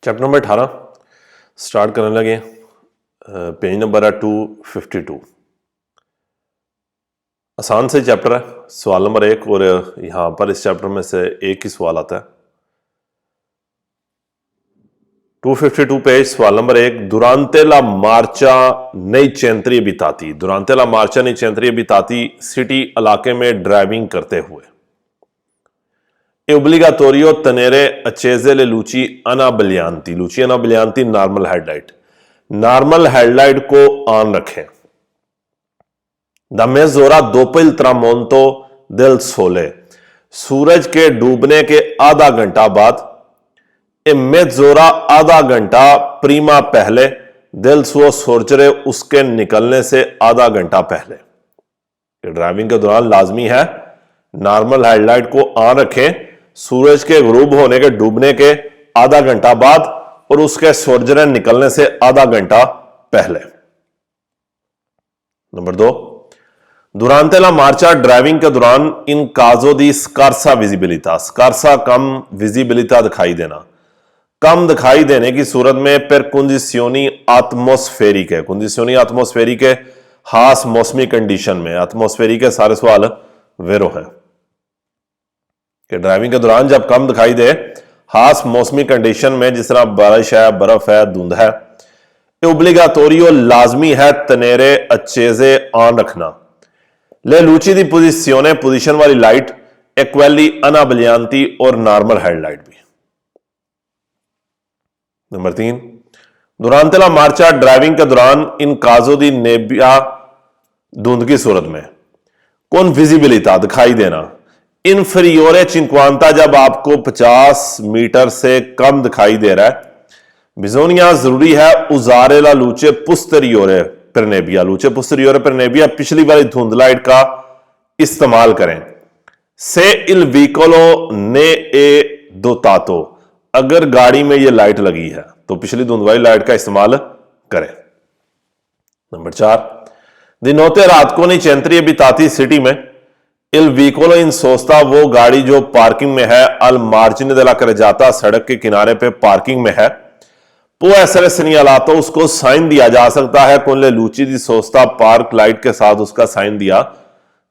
Chapter number 18 start करने लगे। Page number है 252। आसान से चैप्टर है। सवाल नंबर 1 और यहां पर इस चैप्टर में से एक ही सवाल आता है। 252 पेज सवाल नंबर 1। दुरांते ला मार्चा नई चेंत्री बिताती। दुरांते ला मार्चा नई चेंत्री बिताती सिटी इलाके में ड्राइविंग करते हुए ओब्लिगाटोरियो तनेरे अचेजे ले लूची अना बलियांती। लूची अना बलियांती नॉर्मल हेडलाइट। नॉर्मल हेडलाइट को ऑन रखें। द मेजोरा दोपहिल त्रामोंतो दिल सोले। सूरज के डूबने के आधा घंटा बाद। ए मेजोरा आधा घंटा प्रीमा पहले। दिल सो सोर्चरे उसके निकलने से आधा घंटा पहले। ड्राइविंग के दौरान लाजमी है नॉर्मल हेडलाइट को ऑन रखें सूरज के गुरूब होने के डूबने के आधा घंटा बाद और उसके सोर्जरे निकलने से आधा घंटा पहले। नंबर 2। दुरांते ला मार्चा ड्राइविंग के दौरान इन काजो दी स्कारसा विजिबिलिटा। स्कारसा कम विजिबिलिटा दिखाई देना। कम दिखाई देने की सूरत में पर कंडीशनी आत्मोस्फेरिक है। कंडीशनी आत्मोस्फेरिक है खास मौसमी कंडीशन में। आत्मोस्फेरिक के सारे सवाल वेरो है कि ड्राइविंग के दौरान जब कम दिखाई दे खास मौसमी कंडीशन में जिस तरह बारिश है, बर्फ है, धुंध है। ओब्लिगाटोरियो लाजमी है तनेरे अचेजे ऑन रखना। ले लूची दी पोजिशियोने पोजिशन वाली लाइट एक्वेली अना बलियांती और नॉर्मल हेडलाइट भी। नंबर 3। दुरांते ला मार्चा ड्राइविंग के दौरान इन काजो दी नेबिया धुंध की सूरत में कौन विजिबिलिटा दिखाई देना। इनफीरियोरे चिंक्वांता जब आपको 50 मीटर से कम दिखाई दे रहा है। बिजोनिया जरूरी है उजारे ला लूचे पुस्teriore per nebbia। लूचे पुस्teriore per nebbia पिछली वाली धुंध लाइट का इस्तेमाल करें। से इल व्हीकलो ने ए दोतातो। अगर गाड़ी में यह लाइट लगी है तो पिछली धुंध वाली लाइट का इस्तेमाल करें। नंबर 4। दिनोते रात को नहीं चेंत्री बिताती सिटी में इल व्हीकलो इन सोचता वो गाड़ी जो पार्किंग में है अल मार्जिन दला कर जाता सड़क के किनारे पे पार्किंग में है। पो ऐसे सनियालातो उसको साइन दिया जा सकता है। कौन ले लूची दी सोचता पार्क लाइट के साथ उसका साइन दिया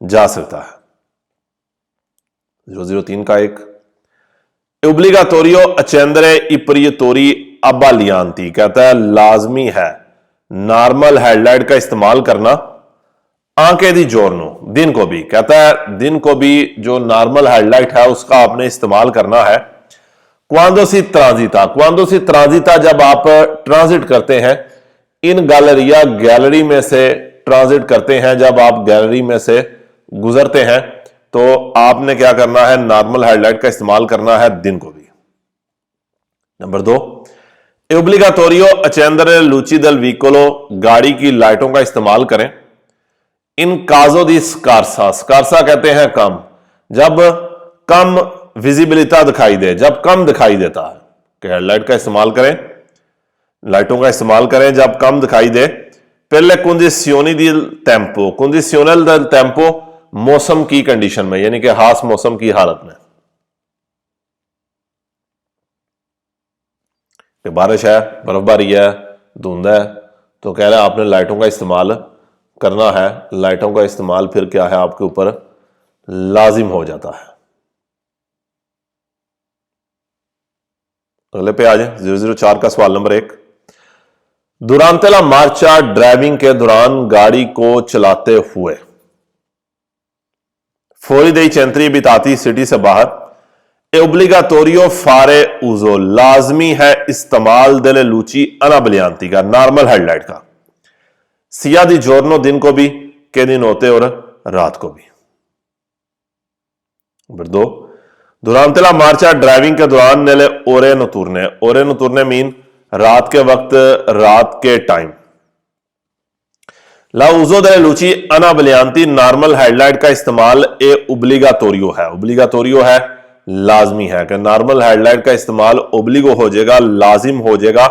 जा सकता है। 003 का एक ओब्लिगाटोरियो अचेंद्रे इप्रियतोरी अबालियांती कहता है लाजमी है नॉर्मल हेडलाइट का इस्तेमाल करना आंके दी जोरनो दिन को भी। कहता है दिन को भी जो नॉर्मल हेडलाइट है उसका आपने इस्तेमाल करना है। क्वांदो सी ट्रांजिटा। क्वांदो सी ट्रांजिटा जब आप ट्रांजिट करते हैं इन गैलरिया गैलरी में से ट्रांजिट करते हैं। जब आप गैलरी में से गुजरते हैं तो आपने क्या करना है नॉर्मल हेडलाइट का इस्तेमाल करना है दिन को भी। नंबर 2। ओब्लिगाटोरियो अचेंद्रे लूची दल व्हीकलो गाड़ी की लाइटों का इस्तेमाल करें इन काजो दी स्कारसा। स्कारसा कहते हैं कम। जब कम विजिबिलिटा दिखाई दे जब कम दिखाई देता है कि हेडलाइट का इस्तेमाल करें लाइटों का इस्तेमाल करें जब कम दिखाई दे। पहले कंडीशनी दी टेम्पो। कंडीशनल दल टेम्पो मौसम की कंडीशन में यानी कि खास मौसम की हालत में। बारिश है, बर्फबारी है, धुंध है तो कह रहे हैं आपने लाइटों का इस्तेमाल करना है। लाइटों का इस्तेमाल फिर क्या है आपके ऊपर लाजिम हो जाता है। अगले पे आ जाए 004 का सवाल नंबर 1। दुरांते ला मार्चा ड्राइविंग के दौरान गाड़ी को चलाते हुए फौरी दई चेंत्री बिताती सिटी से बाहर ओब्लिगाटोरियो फारे उजो। लाजमी है इस्तेमाल दले लूची अना बलियांती का नॉर्मल हेडलाइट का। सिया दी जोरनो दिन को भी के दिन होते और रात को भी। नंबर 2। दुरांते ला मार्चा ड्राइविंग के दौरान नेले ओरे नतुरने। ओरे नतुरने मीन रात के वक्त रात के टाइम। ला उजो दे लूची अना बलियांती नॉर्मल हेडलाइट का इस्तेमाल ए ओब्लिगाटोरियो है। ओब्लिगाटोरियो है लाजमी है कि नॉर्मल हेडलाइट का इस्तेमाल ओब्लिगो हो जाएगा लाजिम हो जाएगा।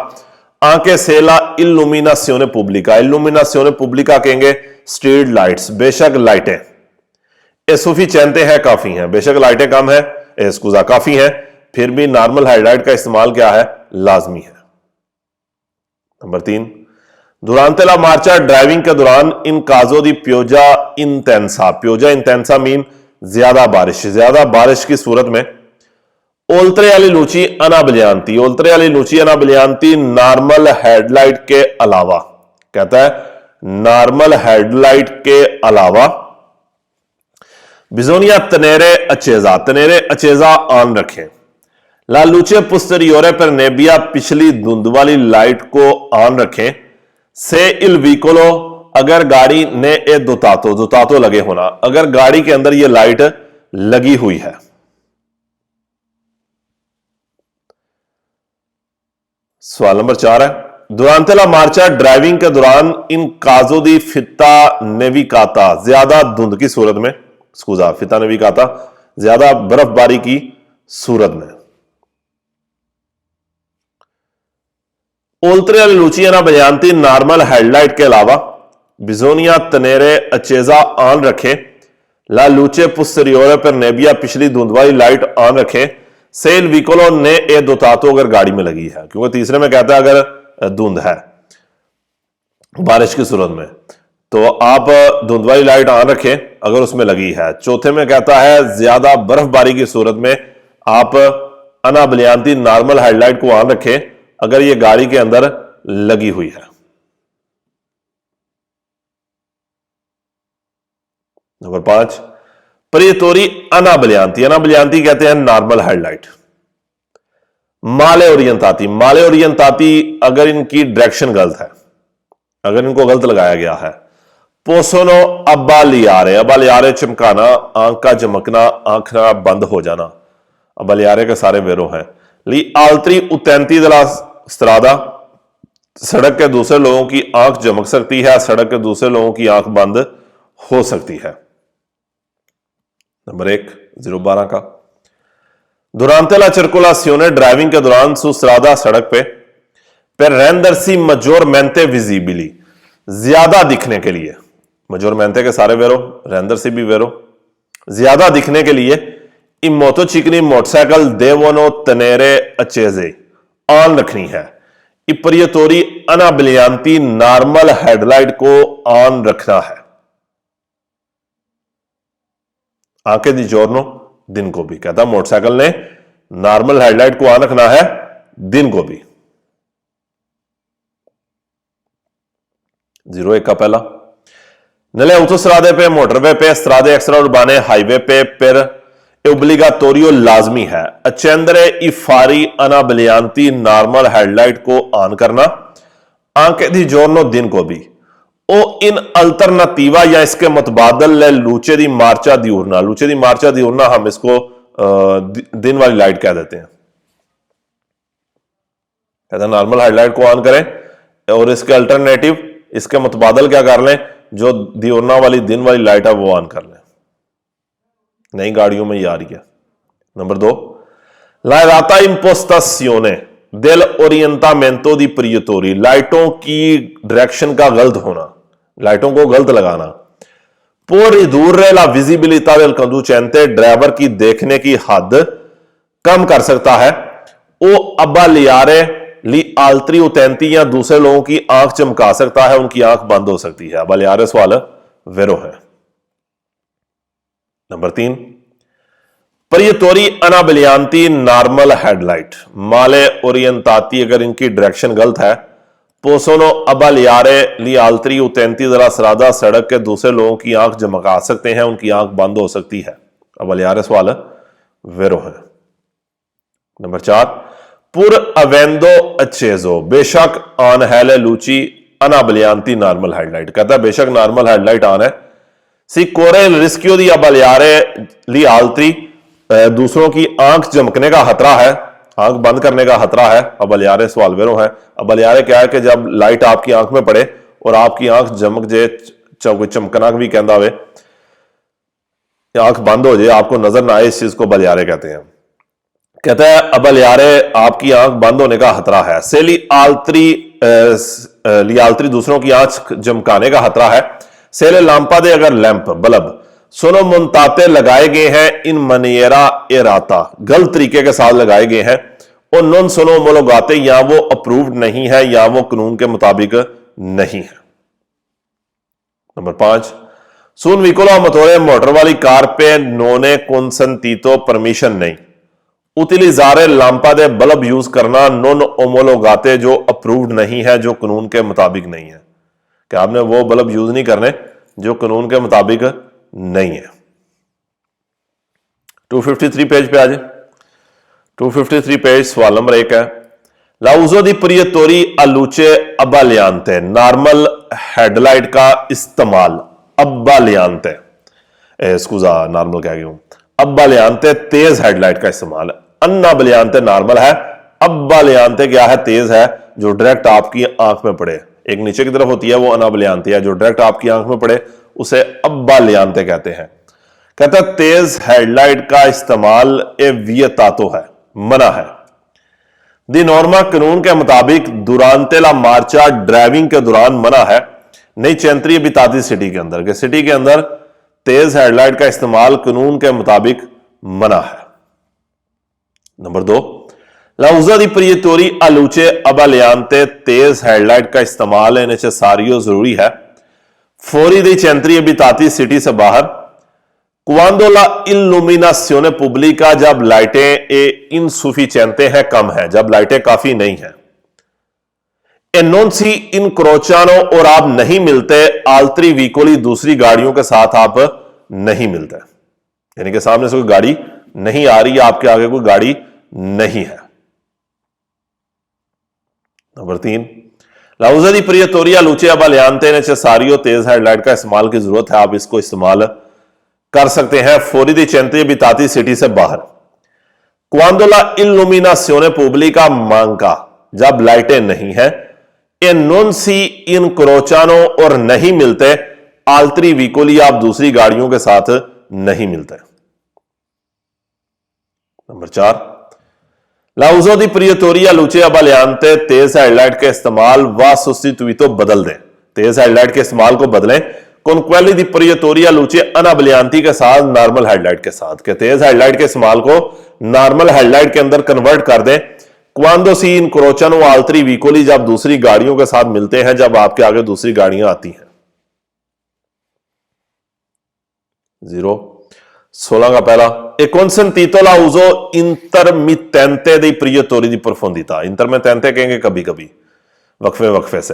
आंके सेला इल्यूमिनासियोने पुब्लिका। इल्यूमिनासियोने पुब्लिका कहेंगे स्ट्रीट लाइट्स बेशक लाइटें। ए सुफिशिएंटे हैं काफी हैं। बेशक लाइटें कम है एस्कुजा काफी है फिर भी नॉर्मल हेडलाइट का इस्तेमाल क्या है लाजमी है। नंबर 3, दुरांते ला मार्चा ड्राइविंग के दौरान इन काजों दी प्योजा इंटेंसा मीन ज्यादा बारिश की सूरत में ओल्तरे वाली लूची अनाबलियांती नॉर्मल हेडलाइट के अलावा, कहता है नॉर्मल हेडलाइट के अलावा बिजोनिया तनेरे अचेजा ऑन रखें। ला लूचे पुस्teriore पर नेबिया पिछली धुंध वाली लाइट को ऑन रखें। से इल व्हीकलो अगर गाड़ी ने ए दोतातो लगे होना, अगर गाड़ी के अंदर यह लाइट लगी हुई है। सवाल नंबर 4 है, दुरांते ला मार्चा ड्राइविंग के दौरान इन काजो दी फिता नेविकाता ज्यादा धुंध की सूरत में, फिता नेविकाता ज्यादा बर्फबारी की सूरत में। ओल्तरे लूचियाना बयांती नॉर्मल हेडलाइट के अलावा बिजोनिया तनेरे अचेजा ऑन रखें। ला लूचे पुस्teriore पर नेबिया पिछली धुंध वाली लाइट ऑन रखें। सेल विकोलो ने ए दोतातो अगर गाड़ी में लगी है, क्योंकि तीसरे में कहता है अगर धुंध है बारिश की सूरत में तो आप धुंध वाली लाइट ऑन रखें अगर उसमें लगी है। चौथे में कहता है ज्यादा बर्फबारी की सूरत में आप अनाबलियांती नॉर्मल हेडलाइट को ऑन रखें अगर यह गाड़ी के अंदर लगी हुई है। नंबर 5, परितोरी अनाबलियांती कहते हैं नॉर्मल हेडलाइट। माले ओरियंताती अगर इनकी डायरेक्शन गलत है, अगर इनको गलत लगाया गया है। पोसोनो अब्बालियारे चमकाना, आंख का चमकना, आंख बंद हो जाना। अब्बालियारे के सारे वेरो हैं। ली आल्त्री उतैंती दला स्त्रादा, सड़क के दूसरे लोगों की आंख चमक सकती है, सड़क के दूसरे लोगों की आंख बंद हो सकती है। नंबर 1 012 का, दुरांते ला circolazione ड्राइविंग के दौरान सुस्त्रादा सड़क पे पर रेंदरसी मजोर मेंते विजिबिली ज्यादा दिखने के लिए, मजोर मेंते के सारे वेरो, रेंदरसी भी वेरो, ज्यादा दिखने के लिए इन मोटोचिकनी मोटरसाइकिल देवोनो तनेरे अचेजे ऑन रखनी है। इपरियतोरी अनाबलियांती नॉर्मल हेडलाइट को ऑन रखना है। आंखें दी जोरनो दिन को भी, कहता मोटरसाइकिल ने नॉर्मल हेडलाइट को ऑन रखना है दिन को भी। 01 का पहला, नले autostrade पे, मोटरवे पे, strade extraurbaने हाईवे पे पर ओब्लिगाटोरियो लाजमी है अचेंद्रे इफारी अनाबलियांती नॉर्मल हेडलाइट को ऑन करना। आंखें दी जोरनो दिन को भी। ओ इन अल्टरनेटिवा या इसके मुतबादल लूचे दी मार्चा दिउरना हम इसको दिन वाली लाइट कह देते हैं। कहते हैं नॉर्मल हेडलाइट को ऑन करें और इसके अल्टरनेटिव, इसके मुतबादल क्या कर लें, जो दिउरना वाली दिन वाली लाइट है वो ऑन कर लें। नई गाड़ियों में ये आ रही है। नंबर 2, ला राता इम्पोस्टासियोने del orientamento di priori, लाइटों की डायरेक्शन का गलत होना, लाइटों को गलत लगाना। por ridurre la visibilità del conducente, driver की देखने की हद कम कर सकता है। ओ अब्बालियारे ली आल्त्री उतैंती या दूसरे लोगों की आंख चमका सकता है, उनकी आंख बंद हो सकती है। अब्बालियारे सवाल वेरो है। नंबर 3, परियतोरी अनाबलियांती नॉर्मल हेडलाइट माले ओरियंताती अगर इनकी डायरेक्शन गलत है। पोसोनो अब्बालियारे ली आल्त्री उतैंती जरा सरादा सड़क के दूसरे लोगों की आंख चमका सकते हैं, उनकी आंख बंद हो सकती है। अब्बालियारे सवाल वेरो है। नंबर 4, पुर अवेंदो अच्छेजो बेशक ऑन है ले लूची अनाबलियांती नॉर्मल हेडलाइट, कहता है बेशक नॉर्मल हेडलाइट ऑन है। सी कोरे रिस्क्यू दी अब्बालियारे ली आल्त्री दूसरों की आंख चमकने का खतरा है, आंख बंद करने का खतरा है। अब्बालियारे सवाल वेरो है। अब्बालियारे क्या है कि जब लाइट आपकी आंख में पड़े और आपकी आंख चमक जाए, चमकना भी कहता हुए आंख बंद हो जाए, आपको नजर ना आए, इस चीज को अब्बालियारे कहते हैं। कहता है अब्बालियारे आपकी आंख बंद होने का खतरा है। से ली आल्त्री दूसरों की आंख चमकाने का खतरा है। सेले लांपा दे अगर लैंप बल्ब सोनो मुंताते लगाए गए हैं इन मनियरा एराता गलत तरीके के साथ लगाए गए हैं, o non sono omologate, या वो अप्रूव्ड नहीं है या वो कानून के मुताबिक नहीं है। Number 5, su un veicolo a motore motor वाली कार पे नोने consentito परमिशन नहीं, utilizzare लाम्पा बल्ब यूज करना नॉन ओमोलोगाते जो अप्रूव्ड नहीं है, जो कानून के मुताबिक नहीं है, कि आपने वो बल्ब यूज नहीं करने जो कानून के मुताबिक नहीं है। 253 पेज पे आज 253 पेज सवाल नंबर 1 है, लाउजो दी प्रियतोरी अलूचे अबालियांते, नॉर्मल हेडलाइट का इस्तेमाल, अबालियांते स्कूजा नॉर्मल कह गया हूं, अबालियांते तेज हेडलाइट का इस्तेमाल, अन्नाबालियांते नॉर्मल है, अबालियांते क्या है, तेज है, जो डायरेक्ट आपकी आंख में पड़े। एक नीचे की तरफ होती है वो अनाबालियांते है, जो डायरेक्ट आपकी आंख में पड़े उसे अबालियांते कहते हैं। कहता तेज हेडलाइट का इस्तेमाल ए वियतातो है, मना है। दी नॉर्मा कानून के मुताबिक दुरांते ला मार्चा ड्राइविंग के दौरान मना है, नहीं चेंत्री बिताती सिटी के अंदर, के सिटी के अंदर तेज हेडलाइट का इस्तेमाल कानून के मुताबिक मना है। नंबर 2, लाउजा दी प्रियतोरी अलूचे अबालियांते, तेज हेडलाइट का इस्तेमाल है नेसेसारियो जरूरी है, फौरी दी चेंत्री बिताती सिटी से बाहर, Quando la illuminazione pubblica, जब लाइटें इनसुफिशिएंटे हैं, कम है, जब लाइटें काफी नहीं है। E non si incrociano, और आप नहीं मिलते, altri veicoli, दूसरी गाड़ियों के साथ आप नहीं मिलते, यानी कि सामने से कोई गाड़ी नहीं आ रही, आपके आगे कोई गाड़ी नहीं है। नंबर 3, लाउजा दी प्रियतोरी अलूचे अबालियांते नेसेसारियो, तेज हेडलाइट का इस्तेमाल की जरूरत है, आप इसको इस्तेमाल कर सकते हैं फौरी दी चेंत्री बिताती सिटी से बाहर। Quando la illuminazione pubblica manca, जब लाइटें नहीं है, e non si incrociano, और नहीं मिलते, altri veicoli, आप दूसरी गाड़ियों के साथ नहीं मिलते। नंबर 4, लाउजो दी प्रियतोरी अलूचे अबालियांते, तेज हेडलाइट के इस्तेमाल व सुस्टिट्यूटो बदल दें, तेज हेडलाइट के इस्तेमाल को बदलें con quelli di proiettoria luce अनाबालियांती के साथ, नॉर्मल हेडलाइट के साथ, के तेज हेडलाइट के इस्तेमाल को नॉर्मल हेडलाइट के अंदर कन्वर्ट कर दें। Quando si incrociano altri veicoli, जब दूसरी गाड़ियों के साथ मिलते हैं, जब आपके आगे दूसरी गाड़ियां आती हैं। 0, 16 का पहला, e consentito la uso intermittente dei proiettori di profondità, intermittente कहेंगे कभी कभी, वक्फे वक्फे से।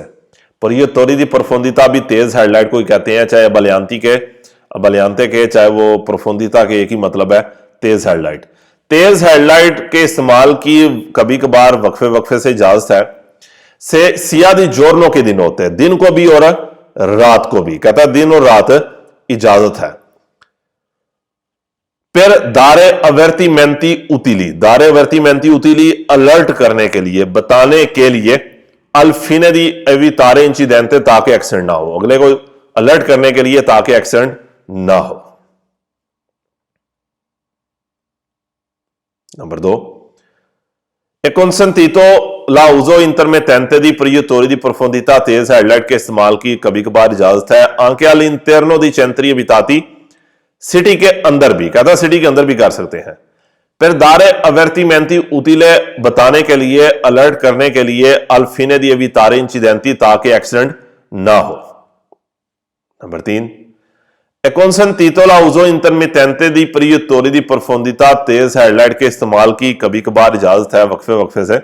प्रियतोरी दी प्रोफोंदिता भी तेज हेडलाइट को कहते हैं, चाहे अबालियांते के चाहे वो प्रोफोंदिता के, एक ही मतलब है, तेज हेडलाइट। तेज हेडलाइट के इस्तेमाल की कभी कभार वक्फे वक्फे से इजाजत है, से सिया दी जोरनों के दिन होते हैं, दिन को भी और रात को भी, कहता है दिन और रात इजाजत है। फिर दारे अवर्तिमेंती उतिली, दारे अवर्तिमेंती उतिली अलर्ट करने के लिए, बताने के लिए, अल्फिने दी एवितारे इंसिडेंटे, ताकि एक्सीडेंट ना हो, अगले को अलर्ट करने के लिए ताकि एक्सीडेंट ना हो। Number 2, e consentito la uso intermittente di proiettori di profondità, तेज हेडलाइट के इस्तेमाल की कभी कभार इजाजत है, anche all'interno di centri abitati, city के अंदर भी, कहता सिटी के अंदर भी कर सकते हैं। फिर दारे अवर्तिमेंती उतिले, बताने के लिए, अलर्ट करने के लिए, अल्फिने दी एवितारे इंसिडेंटी, ताकि एक्सीडेंट ना हो। Number 3, e consentito la uso intermittente di proiettori di profondità, तेज हेडलाइट के इस्तेमाल की कभी कभार इजाजत है, वक्फे वक्फे से,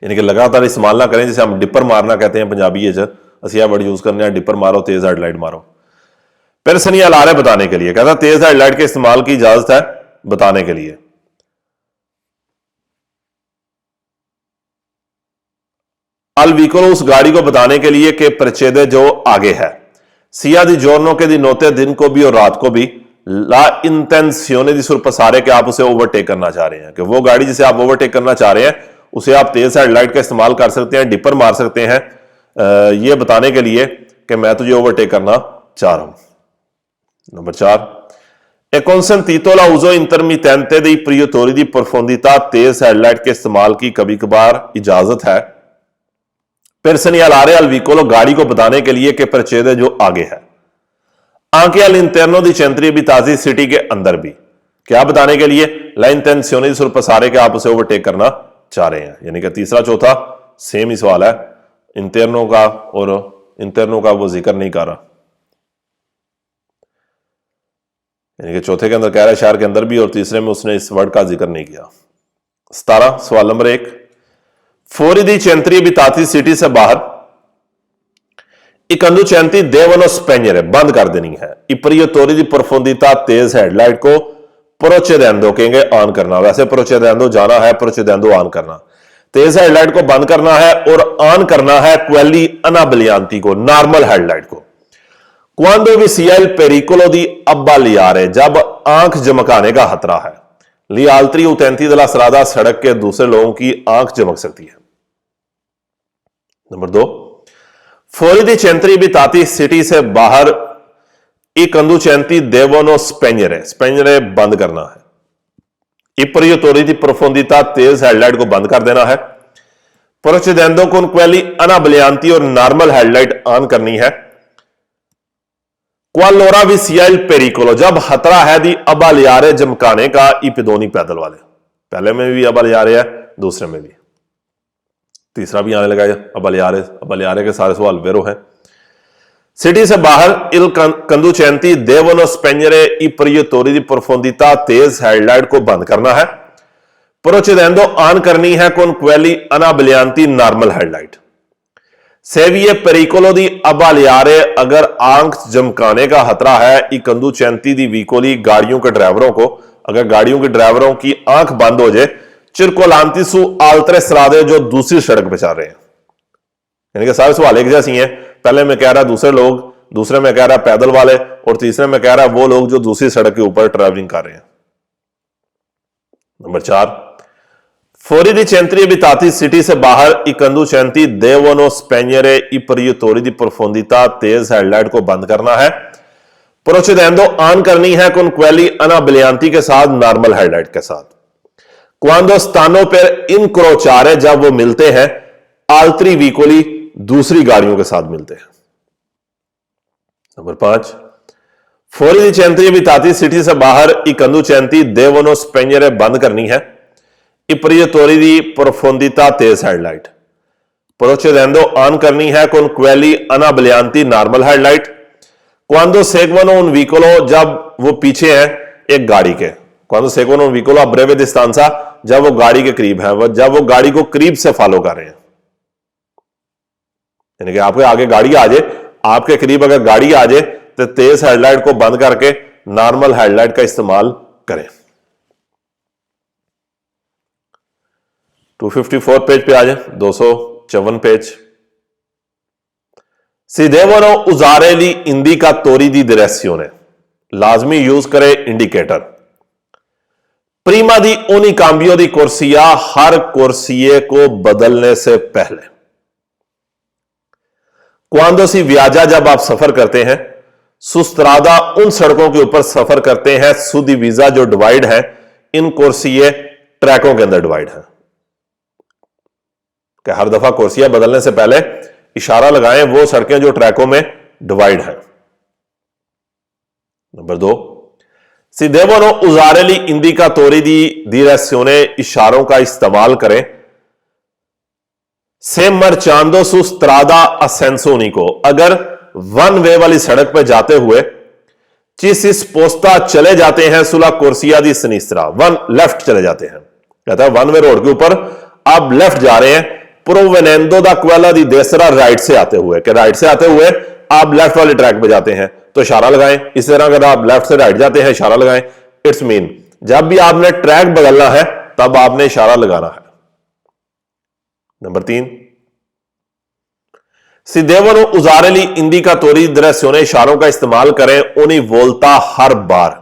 यानी कि लगातार इस्तेमाल ना करें, जैसे हम डिपर मारना कहते हैं पंजाबी असि यह वर्ड यूज करने, डिपर मारो, तेज हेडलाइट मारो। फिर सनिया लारे, बताने के लिए, कहता तेज हेडलाइट के इस्तेमाल की इजाजत है, बताने के लिए। अल व्हीकल, उस गाड़ी को बताने के लिए, के प्रचेदे जो आगे है, सिया दी जोरनों के दिन होते, दिन को भी और रात को भी, ला इंटेंसियोने दी सुरपसारे, के आप उसे ओवरटेक करना चाह रहे हैं, कि वो गाड़ी जिसे आप ओवरटेक करना चाह रहे हैं उसे आप तेज हेडलाइट का इस्तेमाल कर सकते हैं, डिपर मार सकते हैं, ये बताने के लिए कि मैं तुझे ओवरटेक करना चाह रहा हूं। Number 4, e consentito la uso intermittente dei proiettori di profondità, तेज हेडलाइट के इस्तेमाल की कभी कभार इजाजत है। फिर segnalare al vicolo, गाड़ी को बताने के लिए, के प्रचेदे जो आगे है, anche all'interno di centri abitati, city के अंदर भी, क्या बताने के लिए? la intenzione di sorpassare, कि आप उसे ओवरटेक करना चाह रहे हैं। यानी कि तीसरा चौथा सेम ही सवाल है, इंटरनो का और इंटरनो का वो जिक्र नहीं कर रहा, यानी कि चौथे के अंदर कह रहा है शहर के अंदर भी, और तीसरे में उसने इस वर्ड का जिक्र नहीं किया। 17 सवाल number 1, fuori di centri abitati, city से बाहर, i conducenti devono spegnere, बंद कर देनी है, i proiettori di profondità, Tej headlight को procedendo कहेंगे ऑन करना, वैसे procedendo जाना है, procedendo ऑन करना, तेज हेडलाइट को बंद करना है और ऑन करना है quelli anablianti को, नॉर्मल हेडलाइट को। Quando vi sia il pericolo di abbagliare, जब आंख झमकाने का खतरा है, gli altri utenti della strada, सड़क के दूसरे लोगों की आंख झमक सकती है। Number 2, fuori di centri abitati, city से बाहर, i conducenti devono spegnere, spegnere बंद करना है, i proiettori di profondità, Tej headlight को बंद कर देना है, procedendo con quelli anablianti, और नॉर्मल हेडलाइट ऑन करनी है, qualora vi sia il pericolo, जब खतरा है, दी abbagliare, झमकाने का, i pedoni, पैदल वाले, पहले में भी abbagliare है, दूसरे में भी, तीसरा भी आने लगा abbagliare के सारे सवाल वेरो हैं। सिटी से बाहर, il conducenti devono spegnere i proiettori di profondità, Tej headlight को बंद करना है, procedendo ऑन करनी है con quelli anablianti, normal headlight, se vi è pericolo di abbagliare, अगर आंख झमकाने का खतरा है, i conducenti di veicoli, गाड़ियों के ड्राइवरों को, अगर गाड़ियों के ड्राइवरों की आंख बंद हो जाए, circolanti su altre strade, जो दूसरी सड़क पे चल रहे हैं, यानी कि सारे सवाल एक जैसी हैं, पहले में कह रहा है दूसरे लोग, दूसरे में कह रहा है पैदल वाले, और तीसरे में कह रहा है वो लोग जो दूसरी सड़क के ऊपर ट्रैवलिंग कर रहे हैं। Number 4, fuori di centri abitati, city से बाहर, i conducenti devono spegnere i proiettori di profondità, Tej headlight को बंद करना है, procedendo ऑन करनी है con quelli anablianti के साथ, नॉर्मल हेडलाइट के साथ, quando stanno per incrociare, जब वो मिलते हैं, altri veicoli, दूसरी गाड़ियों के साथ मिलते हैं। Number 5, fuori di centri abitati, city से बाहर, i conducenti devono spegnere, बंद करनी है, i proiettori di profondità, Tej headlight, procedendo on करनी है con quelli anablianti, normal headlight, quando seguono un veicolo, जब वो पीछे हैं एक गाड़ी के, quando seguono un veicolo a breve distanza, जब वो गाड़ी के करीब है, जब वो गाड़ी को करीब से फॉलो कर रहे हैं, यानी कि आपके आगे गाड़ी आ जाए, आपके करीब अगर गाड़ी आ जाए, तो तेज हेडलाइट को बंद करके नॉर्मल हेडलाइट का इस्तेमाल करें। 254 पेज पे आ जाए, 254 page, si devono usare gli indicatori di direzione, लाजमी यूज करे indicator, prima di ogni cambio di corsia, हर कोर्सिए को बदलने से पहले, quando si viaggia, जब आप सफर करते हैं, su strada, उन सड़कों के ऊपर सफर करते हैं, su divisa, जो डिवाइड है, इन कोर्सिए, ट्रैकों के अंदर डिवाइड है, कि हर दफा कोर्सिया बदलने से पहले इशारा लगाएं वो सड़कें जो ट्रैकों में डिवाइड है। Number 2, si devono usare gli indicatori di direzione, इशारों का इस्तेमाल करें, se marciando su strada a senso unico, अगर वन वे वाली सड़क पर जाते हुए, ci si sposta, चले जाते हैं, sulla corsia di sinistra, one left चले जाते हैं, कहता है वन वे रोड के ऊपर आप लेफ्ट जा रहे हैं, provenendo da quella di destra, right से आते हुए, कि राइट से आते हुए आप लेफ्ट वाले ट्रैक पे जाते हैं, तो इशारा लगाएं। इस तरह अगर आप लेफ्ट से राइट जाते हैं, इशारा लगाएं। इट्स मीन जब भी आपने ट्रैक बदलना है तब आपने इशारा लगाना है। Number 3, si devono usare gli indicatori di direzione, इशारों का इस्तेमाल करें, ogni volta, हर बार,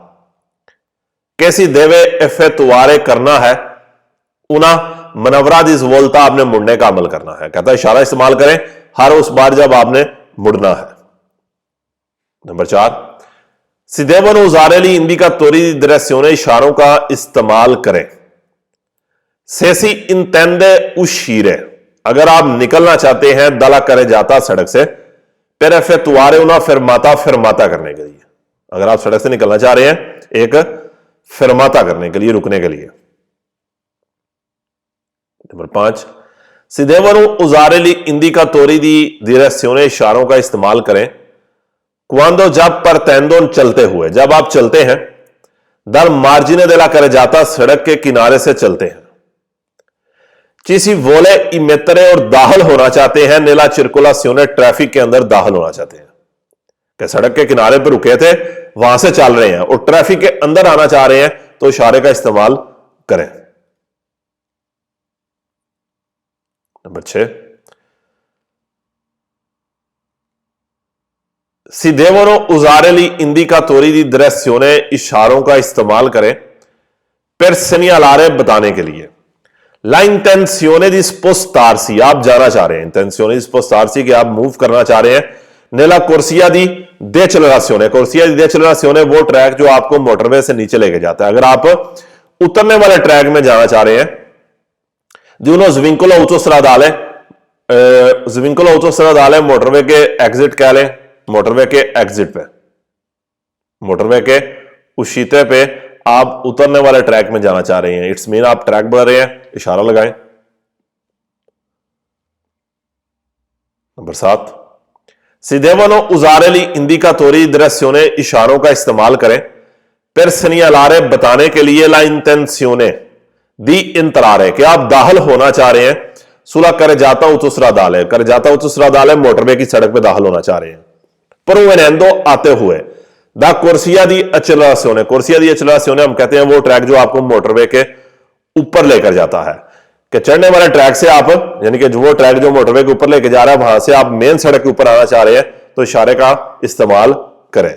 che si deve effettuare, करना है, una मनवरा दिस वोल्टा, आपने मुड़ने का अमल करना है, कहता है इशारा इस्तेमाल करें हर उस बार जब आपने मुड़ना है। Number 4, si devono usare gli indicatori di direzione, इशारों का इस्तेमाल करें, se si intende uscire, अगर आप निकलना चाहते हैं दला करे जाता सड़क से, per effettuare una fermata, fermata करने के लिए, अगर आप सड़क से निकलना चाह रहे हैं एक fermata करने के लिए, रुकने के लिए। Number 5, si devono usare gli indicatori di direzione इशारों का इस्तेमाल करें quando जब partendo चलते हुए, जब आप चलते हैं, dal margine della carreggiata सड़क के किनारे से चलते हैं, ci si vuole immettere और दाखिल होना चाहते हैं nella circolazione ट्रैफिक के अंदर दाखिल होना चाहते हैं, कि सड़क के किनारे पर रुके थे, वहां से चल रहे हैं और ट्रैफिक के अंदर आना चाह रहे हैं, तो इशारे का इस्तेमाल करें। Number 6, si devono usare gli indicatori di direzione इशारों का इस्तेमाल करें per segnalare बताने के लिए, la intenzione di spostarsi आप जाना चाह रहे हैं, intenzione di spostarsi कि आप मूव करना चाह रहे हैं, nella corsia di decelerazione, corsia di decelerazione वो ट्रैक जो आपको मोटरवे से नीचे लेके जाता है। अगर आप उतरने वाले ट्रैक में जाना चाह रहे हैं, di uno svincolo autostradale, svincolo autostradale motorway के एग्जिट कह लें, मोटरवे के एग्जिट पे, मोटरवे के उशीते पे आप उतरने वाले ट्रैक में जाना चाह रहे हैं, इट्स मीन आप ट्रैक बढ़ा रहे हैं, इशारा लगाएं। Number 7, si devono usare gli indicatori di direzione इशारों का इस्तेमाल करें per segnalare बताने के लिए la intenzione di entrare कि आप दाखिल होना चाह रहे हैं sulla carreggiata autostradale, carreggiata autostradale motorway की सड़क पे दाखिल होना चाह रहे हैं, provenendo आते हुए, दा corsia di accelerazione, corsia di accelerazione हम कहते हैं वो ट्रैक जो आपको मोटरवे के ऊपर लेकर जाता है, कि चढ़ने वाले ट्रैक से आप, यानी कि वो ट्रैक जो मोटरवे के ऊपर लेकर जा रहा है वहां से आप मेन सड़क के ऊपर आना चाह रहे हैं, तो इशारे का इस्तेमाल करें।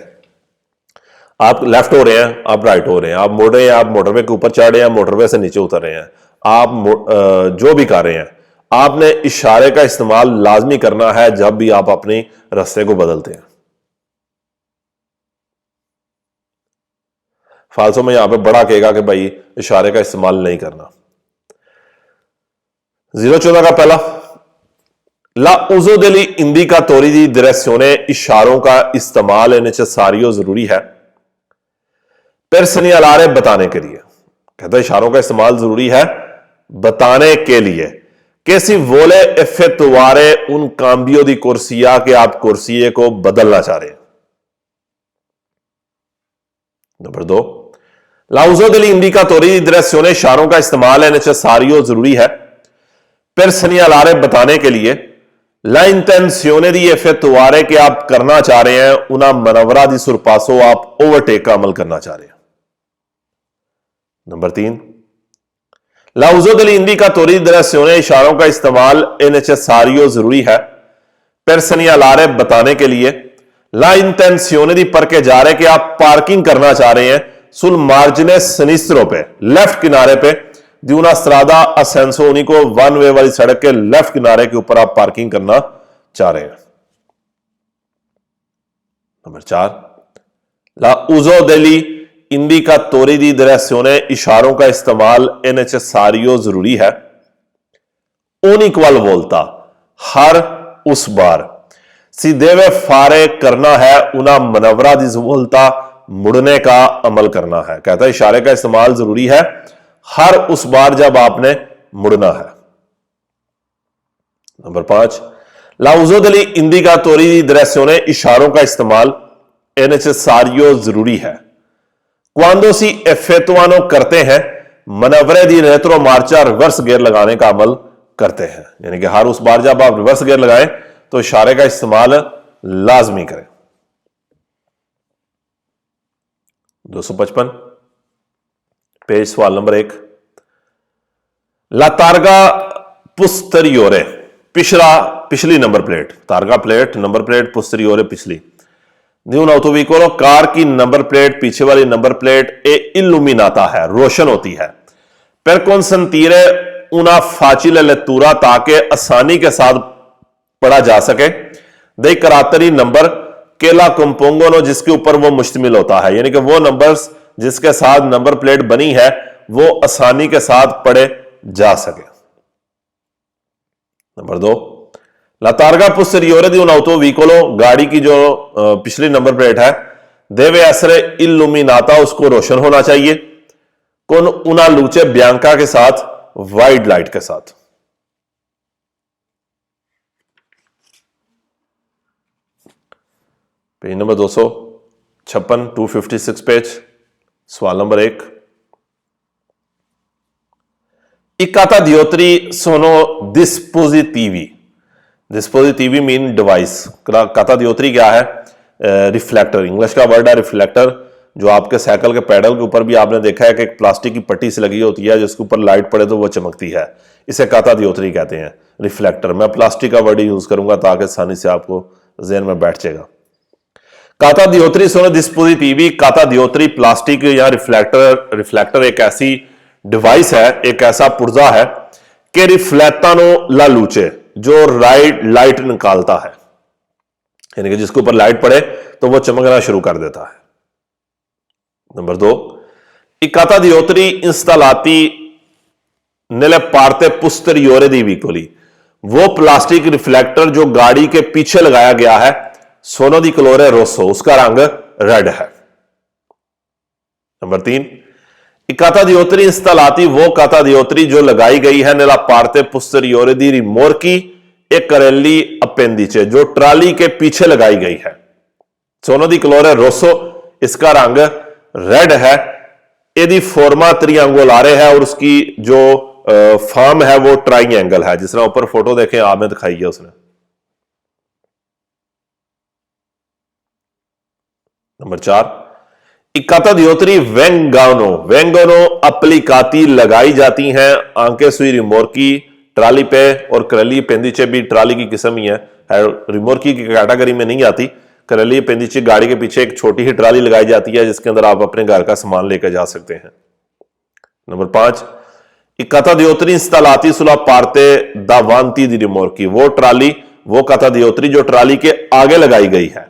आप लेफ्ट हो रहे हैं, आप राइट हो रहे हैं, आप मुड़ रहे हैं, आप मोटरवे के ऊपर चढ़ रहे हैं, मोटरवे से नीचे उतर रहे हैं, आप जो भी कर रहे हैं, आपने इशारे का इस्तेमाल लाजमी करना है जब भी आप अपने रास्ते को बदलते हैं। फालसो में यहां पे बड़ा कहेगा कि भाई इशारे का इस्तेमाल नहीं करना। 014 का पहला, ला uso degli indicatori di direzione इशारों का इस्तेमाल è necessario जरूरी है per segnalare बताने के लिए, कहता है इशारों का इस्तेमाल जरूरी है बताने के लिए, che si vuole effettuare un cambio di corsia के आप कुर्सिये को बदलना चाह रहे हैं। Number 2, la uso degli indicatori di direzione इशारों का इस्तेमाल है necessario जरूरी है per segnalare बताने के लिए la intenzione di effettuare कि आप करना चाह रहे हैं una manovra di sorpasso, आप ओवरटेक का अमल करना चाह रहे हैं। Number 3, la uso degli indicatori di direzione इशारों का इस्तेमाल è necessario जरूरी है per segnalare बताने के लिए la intenzione di parcheggiare कि आप पार्किंग करना चाह रहे हैं sul margine sinistro पे, लेफ्ट किनारे पे, di una strada a senso unico, one way वाली सड़क के लेफ्ट किनारे के ऊपर आप पार्किंग करना चाह रहे हैं। Number 4, la uso degli indicatori di direzione इशारों का इस्तेमाल è necessario जरूरी है ogni qualvolta हर उस बार si deve fare करना है una manovra di svolta मुड़ने का अमल करना है, कहता है इशारे का इस्तेमाल जरूरी है हर उस बार जब आपने मुड़ना है। Number 5, la uso degli indicatori di direzione इशारों का इस्तेमाल è necessario जरूरी है quando si effettuano करते हैं मनवरे दी रेट्रोमार्चा रिवर्स गियर लगाने का अमल करते हैं, यानी कि हर उस बार जब आप रिवर्स गियर लगाएं तो इशारे का इस्तेमाल लाजमी करें। 255 पेज सवाल नंबर 1, ला तारगा पुस्teriore पिछली नंबर प्लेट, तारगा प्लेट नंबर प्लेट पुस्teriore पिछली, di un autoveicolo कार की नंबर प्लेट पीछे वाली नंबर प्लेट ए illuminata है, रोशन होती है, per consentire una facile lettura ताकि आसानी के साथ पढ़ा जा सके, dei caratteri number che la compongono जिसके ऊपर वो मुश्तमिल होता है, यानी कि वो नंबर्स जिसके साथ नंबर प्लेट बनी है वो आसानी के साथ पढ़े जा सके। Number 2, la targa posteriore di un autoveicolo गाड़ी की जो पिछली नंबर प्लेट है deve essere illuminata उसको रोशन होना चाहिए con una luce bianca के साथ वाइट लाइट के साथ। पेज नंबर 256, 256 पेज, सवाल number 1। I catadioptri sono dispositivi। डिस्पोजिटिवी मीन डिवाइस। catadioptri क्या है? रिफ्लेक्टर, इंग्लिश का वर्ड है रिफ्लेक्टर, जो आपके साइकिल के पैडल के ऊपर भी आपने देखा है कि एक प्लास्टिक की पट्टी से लगी होती है, जिसके ऊपर लाइट पड़े तो वो चमकती है। इसे catadioptri कहते हैं, रिफ्लेक्टर। मैं प्लास्टिक का वर्ड यूज करूंगा ताकि आसानी से आपको ज़हन में बैठ जाएगा। catadioptri sono dispositivi। catadioptri plastic या रिफ्लेक्टर एक ऐसी डिवाइस है, एक ऐसा पुर्जा है कि रिफ्लेक्टानो ला लूचे, जो लाइट निकालता है, यानी कि जिसके ऊपर लाइट पड़े तो वो चमकना शुरू कर देता है। Number 2, I catadioptri installati nelle parte posteriore dei veicoli। वो प्लास्टिक रिफ्लेक्टर जो गाड़ी के पीछे लगाया गया है, सोनो दी कलोरे रोसो, उसका रंग रेड है। नंबर 3, I catadioptri installati वो catadioptri जो लगाई गई है nella parte posteriore di rimorchi e carrelli appendice, जो ट्राली के पीछे लगाई गई है। सोनो दी कलोरे रोसो, इसका रंग रेड है। यदि फॉर्मा त्रियांगुलारे है और उसकी जो फॉर्म है वो ट्राइंगल है, जिस तरह ऊपर फोटो देखें आपने दिखाई है उसने। Number 4, I catadioptri vengono applicati लगाई जाती हैं आंके सुई रिमोर्की, ट्राली पे, और करली पेंदिचे भी ट्राली की किस्म ही है, रिमोर्की की कैटेगरी में नहीं आती। करली पेंदिचे गाड़ी के पीछे एक छोटी ही ट्राली लगाई जाती है, जिसके अंदर आप अपने घर का सामान लेकर जा सकते हैं। Number 5, I catadioptri installati sulla parte davanti di rimorchi। वो ट्राली, वो catadioptri जो ट्राली के आगे लगाई गई है।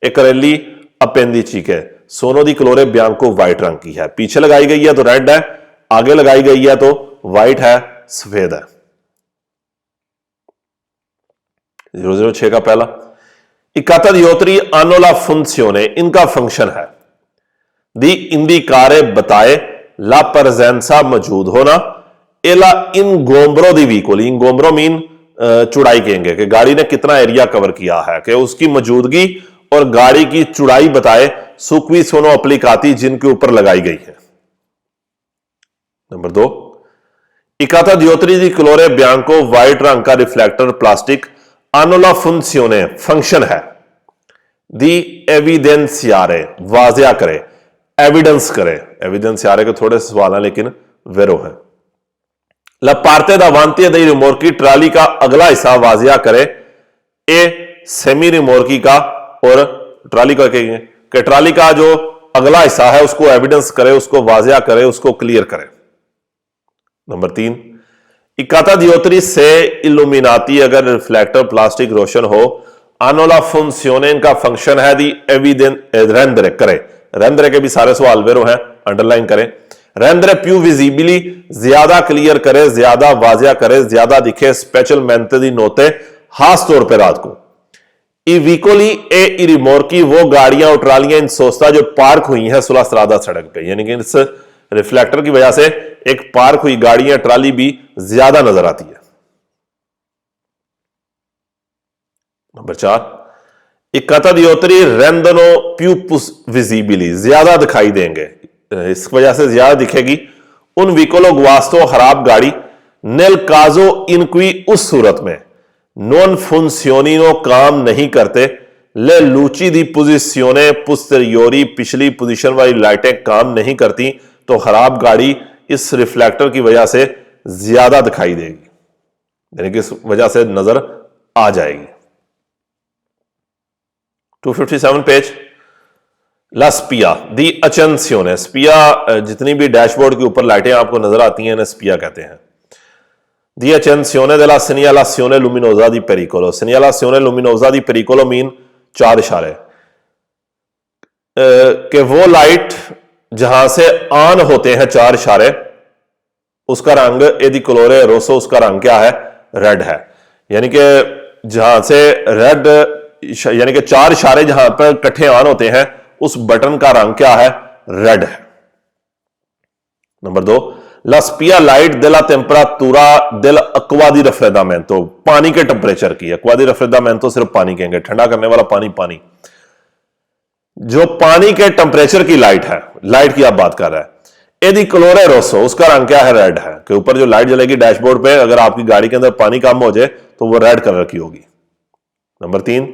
एक करली अपेंदिची के, सोनो दी कलोरे बियांको व्हाइट रंग की है। पीछे लगाई गई है तो रेड है, आगे लगाई गई है तो व्हाइट है, सफेद है। 006 का पहला, I catadioptri hanno la funzione, इनका फंक्शन है, दी इंडिकारे बताए, ला presenza मौजूद होना, e la ingombro di veicoli। इंगोम्ब्रो मीन चौड़ाई कहेंगे कि गाड़ी ने कितना एरिया कवर किया है, कि उसकी मौजूदगी और गाड़ी की चौड़ाई बताए, सुक्वी सोनो अप्लीकाती, जिनके ऊपर लगाई गई है। Number 2, I catadioptri di colore bianco, white रंग का रिफ्लेक्टर प्लास्टिक, आनोला फंक्शने, फंक्शन है, दी एविडेंसियारे, वाजिया करे, एविडेंस करे। एविडेंसियारे के थोड़े से सवाल है लेकिन वेरो है। ला पार्टे दावांती दई रिमोर्की, ट्राली का अगला हिस्सा वाजिया करे, ए सेमी रिमोर्की का, और ट्राली का कहेंगे कि ट्राली का जो अगला हिस्सा है उसको एविडेंस करे, उसको वाजिया करे, उसको क्लियर करे। नंबर 3, I catadioptri से इल्यूमिनाती, अगर रिफ्लेक्टर प्लास्टिक रोशन हो, आनोला फंक्शने, इनका फंक्शन है, दी एविडेंस रेंद्रे करे। रेंद्रे के भी सारे सवाल वेरो हैं, अंडरलाइन करें। रेंद्रे प्यू विजिबली, ज्यादा क्लियर करे, ज्यादा वाजिया करे, ज्यादा दिखे, स्पेशल मेंटे दी नोते, खास तौर पर रात को। I vicoli e i rimorchi, वो गाड़ियां और ट्रालियां इन सोस्ता जो पार्क हुई हैं सुलह सरादा सड़क पे, यानी कि इस रिफ्लेक्टर की वजह से एक पार्क हुई गाड़ियां, ट्राली भी ज्यादा नजर आती है। Number 4, I catadioptri rendono più visibili, ज्यादा दिखाई देंगे, इस वजह से ज्यादा दिखेगी, उन विकोलो गुआस्तो, खराब गाड़ी, नेल काजो इनक्वी, उस सूरत में, नॉन फंक्शनिनो, काम नहीं करते, ले लूची दी पोजिशने पोस्टेरियोरी, पिछली पोजीशन वाली लाइटें काम नहीं करती, तो खराब गाड़ी इस रिफ्लेक्टर की वजह से ज्यादा दिखाई देगी, यानी कि इस वजह से नजर आ जाएगी। 257 पेज, ला स्पिया दी अचेंसियोने, स्पिया जितनी भी डैशबोर्ड के ऊपर लाइटें आपको नजर आती हैं, इन्हें स्पिया कहते हैं। Di accensione della segnalazione luminosa di pericolo, segnalazione luminosa di pericolo mean 4 इशारे, कि वो लाइट जहां से ऑन होते हैं 4 इशारे, उसका रंग एदी कलोरे रोसो, उसका रंग क्या है, रेड है। यानी कि जहां से रेड, यानी कि 4 इशारे जहां पर इकट्ठे ऑन होते हैं, उस बटन का रंग क्या है, रेड है। नंबर 2, ला स्पिया light della temperatura dell'acqua di raffreddamento, पानी के टेंपरेचर की। acqua di raffreddamento सिर्फ पानी कहेंगे, ठंडा करने वाला पानी। पानी, जो पानी के टेंपरेचर की लाइट है, लाइट की आप बात कर रहे हैं, यदि कलोरे रोसो, उसका रंग क्या है? रेड है। कि ऊपर जो लाइट जलेगी डैशबोर्ड पे, अगर आपकी गाड़ी के अंदर पानी कम हो जाए तो वो रेड कलर की होगी। नंबर 3,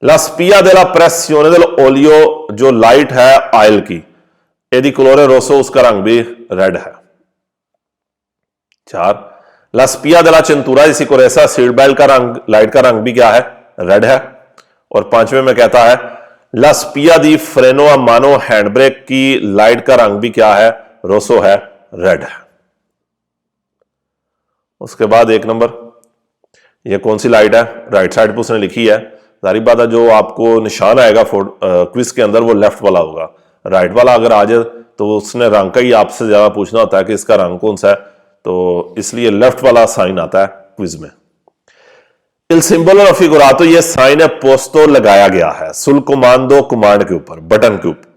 ला स्पिया della pressione dell'olio, जो लाइट है ऑयल की, यदि क्लोरे रोसो, उसका रंग भी रेड है। 4, ला स्पिया della cintura di sicurezza, seat belt का रंग, लाइट का रंग भी क्या है? रेड है। और 5वें में कहता है ला स्पिया दी फ्रेनो आ मानो, हैंड ब्रेक की लाइट का रंग भी क्या है? रोसो है, रेड है। उसके बाद 1 नंबर, ये कौन सी लाइट है? राइट साइड पे उसने लिखी है। जारी बात है, जो आपको निशान आएगा क्विज के अंदर वो लेफ्ट वाला होगा। राइट वाला अगर आ जाए तो उसने रंग का ही आपसे ज्यादा पूछना होता है कि इसका रंग कौन सा है, तो इसलिए लेफ्ट वाला साइन आता है क्विज में। इल सिंबल और फिगुरातो, ये साइन है पोस्तो, लगाया गया है सुल कमांडो, कमांड के ऊपर, बटन के ऊपर।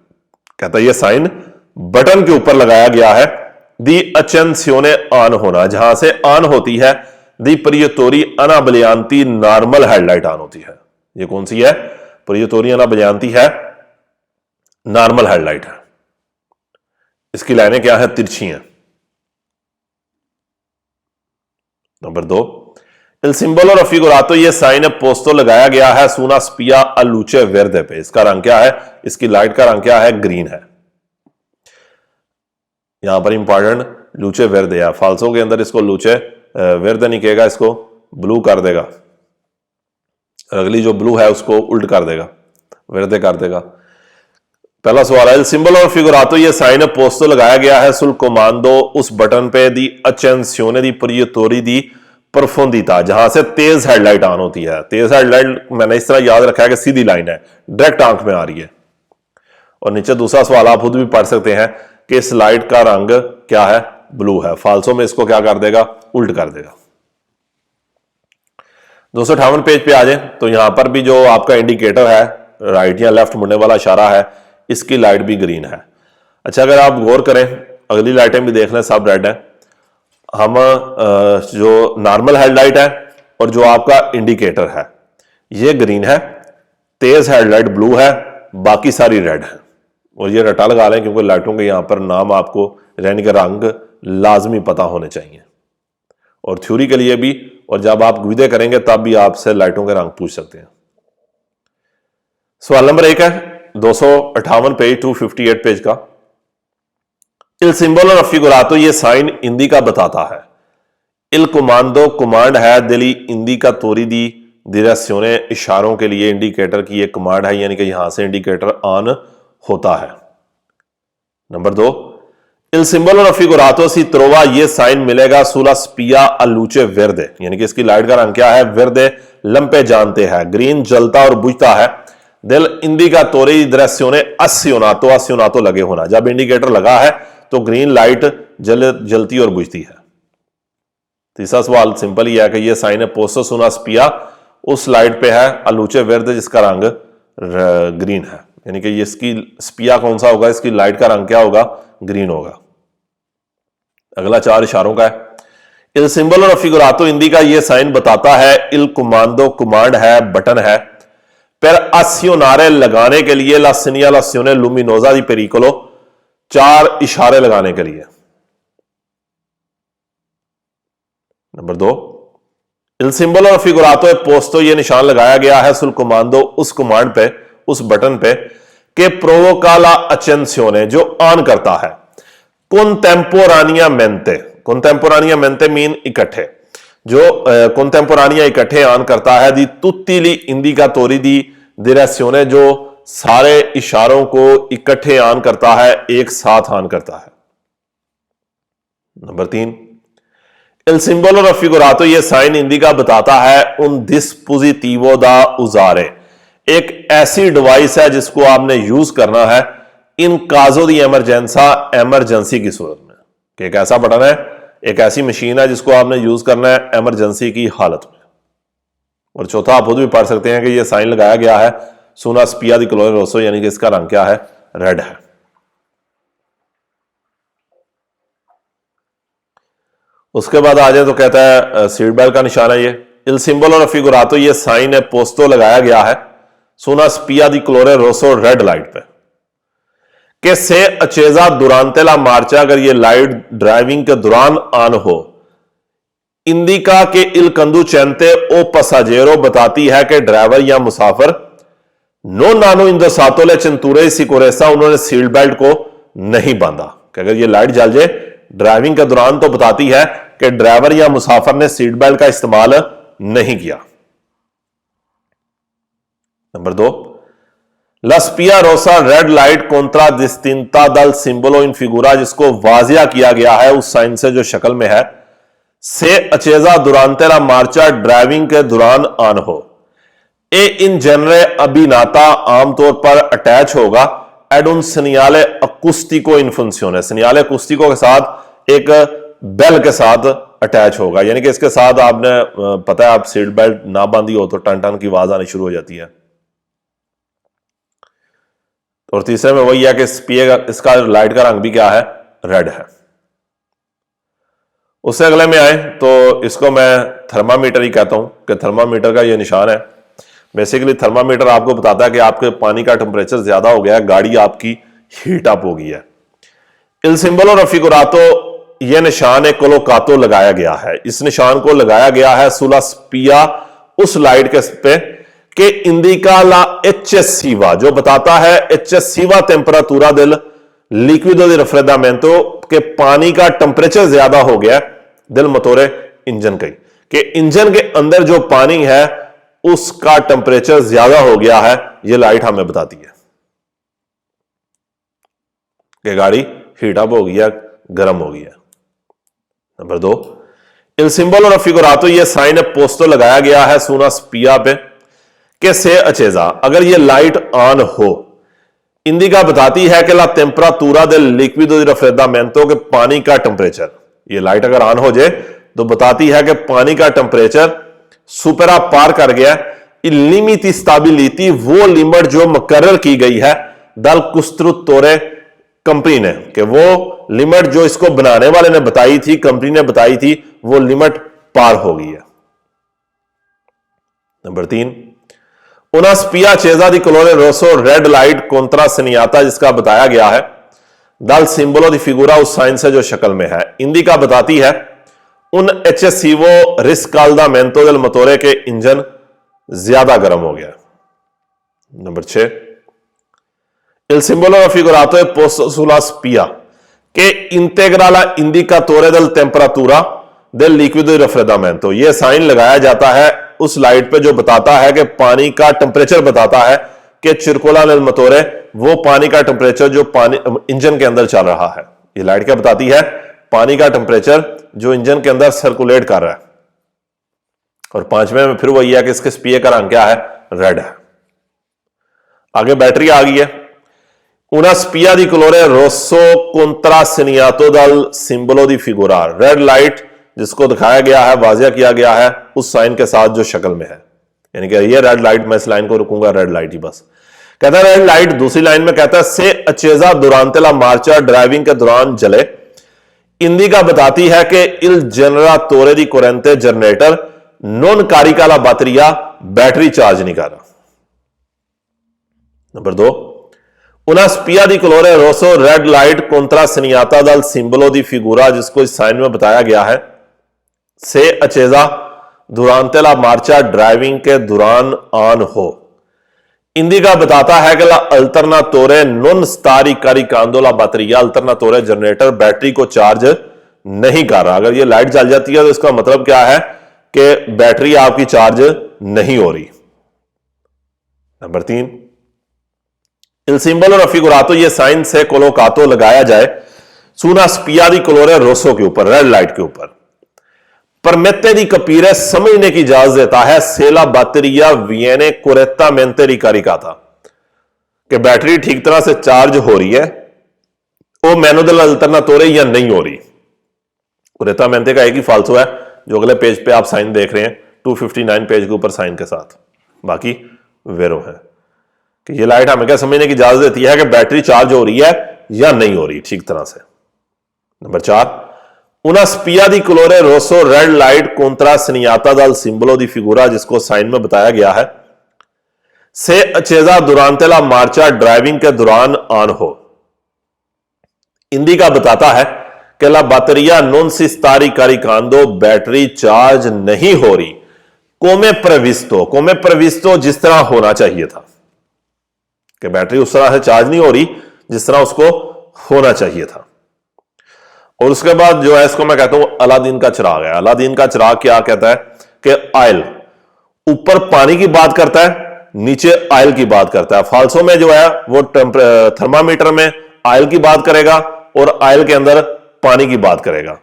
कहता है ये साइन बटन के ऊपर लगाया गया है। दी अचेंसियोने, ऑन होना, जहां से ऑन होती है। दी प्रियतोरी अना बलियांती, नॉर्मल हेडलाइट ऑन होती है। ये कौन सी है? प्रियतोरी अना बलियांती है, नॉर्मल हेडलाइट है। इसकी लाइनें क्या है? तिरछी हैं। नंबर 2, इल सिंबल और फिगुरातो, ये साइन है पोस्तो, लगाया गया है सूना स्पिया अलूचे वेर्दे पे। इसका रंग क्या है? इसकी लाइट का रंग क्या है? ग्रीन है। यहां पर इंपॉर्टेंट लूचे वेर्दे है, फाल्सो के अंदर इसको लूचे वेर्दे नहीं कहेगा, इसको ब्लू कर देगा। अगली जो ब्लू है उसको उल्ट कर देगा, वेर्दे कर देगा। पहला सवाल है, सिंबल और फिगुरातो, ये साइन है पोस्तो, लगाया गया है सुल कमांडो, उस बटन पे, दी अचेंसियोने दी प्रियतोरी दी परफोंदिता, जहां से तेज हेडलाइट ऑन होती है। तेज हेडलाइट मैंने इस तरह याद रखा है कि सीधी लाइन है, डायरेक्ट आंख में आ रही है। और नीचे दूसरा सवाल आप खुद भी पढ़ सकते हैं कि इस लाइट का रंग क्या है? ब्लू है। फाल्सो में इसको क्या कर देगा? उल्ट कर देगा। 258 पेज पे आ जाए तो यहां पर भी जो आपका इंडिकेटर है, राइट या लेफ्ट मुड़ने वाला इशारा है, इसकी लाइट भी ग्रीन है। अच्छा, अगर आप गौर करें, अगली लाइटें भी देख लें, सब रेड है। हम जो नॉर्मल हेडलाइट है और जो आपका इंडिकेटर है ये ग्रीन है, तेज हेडलाइट ब्लू है, बाकी सारी रेड है। और ये रटा लगा लें क्योंकि लाइटों के यहां पर नाम आपको यानी कि रंग लाजमी पता होने चाहिए, और थ्योरी के लिए भी, और जब आप गुदे करेंगे तब भी आपसे लाइटों के रंग पूछ सकते हैं। सवाल नंबर 1 है 258 पेज 258 पेज का। इल सिंबल और फिगुरातो, ये साइन इंदी का बताता है। इल कमांडो, कमांड है। दिली इंदी का तोरी दी दिरेस्योने, इशारों के लिए इंडिकेटर की एक कमांड है, यानी कि यहां से इंडिकेटर ऑन होता है। नंबर 2, इल सिंबल और फिगुरातो सी त्रोवा, ये साइन मिलेगा सुला स्पिया अलूचे वेर्दे, यानी कि इसकी लाइट का रंग क्या है? वेर्दे, लंपे जानते हैं, ग्रीन जलता और बुझता है। दिल इंदी का तोरी दिरेस्योने अस्योनातो, अस्योनातो लगे होना, जब इंडिकेटर लगा है तो ग्रीन लाइट जलती और बुझती है। तीसरा सवाल सिंपल ही है कि ये साइन है पोस्तो सुना स्पिया, उस लाइट पे है अलूचे वेर्दे जिसका रंग ग्रीन है, यानी कि इसकी स्पिया कौन सा होगा? इसकी लाइट का रंग क्या होगा? ग्रीन होगा। अगला 4 इशारों का है। इल सिंबल और फिगुरातो इंदी का ये साइन बताता है। इल कमांडो, कमांड है, बटन है। पर अस्योनारे, लगाने के लिए, ला सिनियालासियोने लुमिनोजा दी पेरिकोलो, 4 इशारे लगाने के लिए। नंबर 2, इल सिंबल और फिगुरातो पोस्तो, ये निशान लगाया गया है सुल कमांडो, उस कमांड पे, उस बटन पे, के प्रोवोकाला अचेंसियोने, जो ऑन करता है। कॉन्टेम्पोरानियामेंटे, कॉन्टेम्पोरानियामेंटे मीन इकट्ठे, जो कॉन्टेम्पोरानिया इकट्ठे ऑन करता है। दी तुत्तीली इंदी का तोरी दी दिरेस्योने, जो सारे इशारों को इकट्ठे ऑन करता है, एक साथ ऑन करता है। नंबर 3, इल सिंबल और फिगुरातो, ये साइन इंदी का बताता है उन डिस्पोजिटिवो दा उजारे, एक ऐसी डिवाइस है जिसको आपने यूज करना है इन काजो दी एमरजेंसा, एमरजेंसी की सूरत में। कि एक ऐसा बटन है, एक ऐसी मशीन है जिसको आपने यूज करना है एमरजेंसी की हालत में। और चौथा आप खुद भी पढ़ सकते हैं कि यह साइन लगाया गया है सोना स्पिया दी क्लोरे रोसो, यानी कि इसका रंग क्या है? रेड है। उसके बाद आ जाए तो कहता है सीट बेल्ट का निशान है ये इल सिंबल और फिगुरातो, ये साइन है पोस्तो लगाया गया है सुना स्पिया दी क्लोरे रोसो रेड लाइट पे कि से अचेजा दुरांते ला मार्चा, अगर ये लाइट ड्राइविंग के दौरान ऑन हो, इंदिका के इल कंदू चेंते ओ पसाजेरो बताती है कि ड्राइवर या मुसाफिर नो नानो इंदोसातोले चिंतूरे सिकोरेसा, उन्होंने सीट बेल्ट को नहीं बांधा। कि अगर ये लाइट जल जाए ड्राइविंग के दौरान तो बताती है कि ड्राइवर या मुसाफिर ने सीट बेल्ट का इस्तेमाल नहीं किया। नंबर 2, लस्पिया रोसा रेड लाइट कोंत्रा डिस्टिंता दल सिंबलो इन फिगुरा, जिसको वाजिया किया गया है उस साइन से जो शक्ल में है, से अचेजा दुरांतेरा मार्चा ड्राइविंग के दौरान ऑन हो, ए इन जनरे अभिनाता आमतौर पर अटैच होगा एड उन सनियाले अकुस्टिको इन फंक्शोने, सनियाले अकुस्टिको के साथ एक बेल के साथ अटैच होगा, यानी कि इसके साथ आपने पता है आप सीट बेल्ट ना बांधी हो तो टन टन की आवाज आनी शुरू हो जाती है। और तीसरे में वही है कि इसका लाइट का रंग भी क्या है, रेड है। उससे अगले में आए तो इसको मैं थर्मामीटर ही कहता हूं कि थर्मामीटर का ये निशान है। बेसिकली थर्मामीटर आपको बताता है कि आपके पानी का टेम्परेचर ज्यादा हो गया है, गाड़ी आपकी हीट अप हो गई है। इल सिंबल और फिगुरातो, यह निशान एक कोलोकातो लगाया गया है, इस निशान को लगाया गया है सुला स्पिया उस लाइट के पे कि इंडिका ला एचएससीवा, जो बताता है एचएससीवा टेम्परातुरा दिल लिक्विडो दी रफ्रेदामेंटो, के पानी का टेम्परेचर ज्यादा हो गया दिल मोटोरे इंजन का, कि इंजन के अंदर जो पानी है उसका टेम्परेचर ज्यादा हो गया है, यह लाइट हमें बताती है कि गाड़ी हीट अप हो गई है, गर्म हो गई है। नंबर 2, इल सिंबल और फिगुरातो, यह साइन है पोस्तो लगाया गया है सुना स्पिया पे कि से अचेजा, अगर ये लाइट ऑन हो, इंडिका बताती है कि ला टेम्परातुरा del लिक्विडो दी रफ्रेदामेंटो, के पानी का टेम्परेचर, ये लाइट अगर ऑन हो जाए तो बताती है कि पानी का टेम्परेचर सुपरा पार कर गया, लिमिट स्टेबिलिटी, वो लिमिट जो मुकर्रर की गई है दल कुस्त्रुतोरे कंपनी ने, कि वो लिमिट जो इसको बनाने वाले ने बताई थी, कंपनी ने बताई थी, वो लिमिट पार हो गई है। नंबर 3, उना स्पिया चेजा दी कलोरे रोसो रेड लाइट कोंत्रा सनियाता, जिसका बताया गया है दल सिंबलो दी फिगुरा उस साइन से जो शक्ल में है, इंडिका बताती है उन एचएससीवो रिस्काल्दामेंटो del मोटोरे के इंजन ज्यादा गर्म हो गया। Number 6, il simbolo raffigurato è posto sulla spia che integra la indicatore del temperatura del liquido di raffreddamento, यह साइन लगाया जाता है उस लाइट पे जो बताता है कि पानी का टेम्परेचर बताता है कि चिरकोला नेल मोटोरे, वो पानी का टेम्परेचर जो पानी इंजन के अंदर चल रहा है, ये लाइट क्या बताती है, पानी का टेम्परेचर जो इंजन के अंदर सर्कुलेट कर रहा है। और 5वें में फिर वही है कि इसके स्पिया का रंग क्या है, रेड है। आगे बैटरी आ गई है, una spia di colore rosso contra segnato dal simbolo di figura, red light जिसको दिखाया गया है, वाजिया किया गया है उस साइन के साथ जो शक्ल में है, यानी कि ये रेड लाइट, मैं इस लाइन को रुकूंगा रेड लाइट ही बस। कहता है रेड लाइट, दूसरी लाइन में कहता है से अचेजा दुरांते ला मार्चा, ड्राइविंग के दौरान जले, इंडिका बताती है कि इल जनरेटोरे दी कोरेंटे जनरेटर नॉन कारिका ला बैटरिया, बैटरी चार्ज नहीं कर रहा। Number 2, una spia di colore rosso red light कोंत्रा सनियाता दल सिंबलो दी फिगुरा, जिसको इस साइन में बताया गया है से अचेजा दुरांते ला मार्चा, ड्राइविंग के दौरान ऑन हो, इंडिका बताता है कि ला अल्टरनातोरे नॉन स्टारी कारिकांदो ला बैटरिया, अल्टरनातोरे जनरेटर बैटरी को चार्ज नहीं कर रहा। अगर ये लाइट जल जाती है तो इसका मतलब क्या है कि बैटरी आपकी चार्ज नहीं हो रही। नंबर 3, इल सिंबल और फिगुरातो, ये साइन से कोलोकातो लगाया जाए सुना स्पिया दी कलोरे रोसो के ऊपर, रेड लाइट के ऊपर, परमेते दी कपीरे समझने की इजाजत देता है सेला बैटरिया वियने कोरेता मेंटेरी कारिकाता, कि बैटरी ठीक तरह से चार्ज हो रही है, वो मैनुदल अल्टरनातोरे या नहीं हो रही। कोरेता मेंटे का एक ही फालसो है जो अगले पेज पे आप साइन देख रहे हैं 259 पेज के ऊपर साइन के साथ, बाकी वेरो है कि ये लाइट हमें क्या समझने की इजाजत देती है कि बैटरी चार्ज हो रही है या नहीं हो रही ठीक तरह से। Number 4, una spia di colore rosso red light contra segnata dal simbolo di figura, जिसको साइन में बताया गया है, से accesa durante la marcia driving के दौरान ऑन हो। इंडिका बताता है कि ला बातरिया नॉन si sta ricaricando, battery charge नहीं हो रही, कोमे प्रविस्तो जिस तरह होना चाहिए था, कि बैटरी उस तरह से चार्ज नहीं हो रही जिस तरह उसको होना चाहिए था। और उसके बाद जो है इसको मैं कहता हूं अलादीन का चिराग है। अलादीन का चिराग क्या कहता है कि ऑयल, ऊपर पानी की बात करता है, नीचे ऑयल की बात करता है। फाल्सो में जो है वो थर्मामीटर में ऑयल की बात करेगा और ऑयल के अंदर पानी की बात करेगा।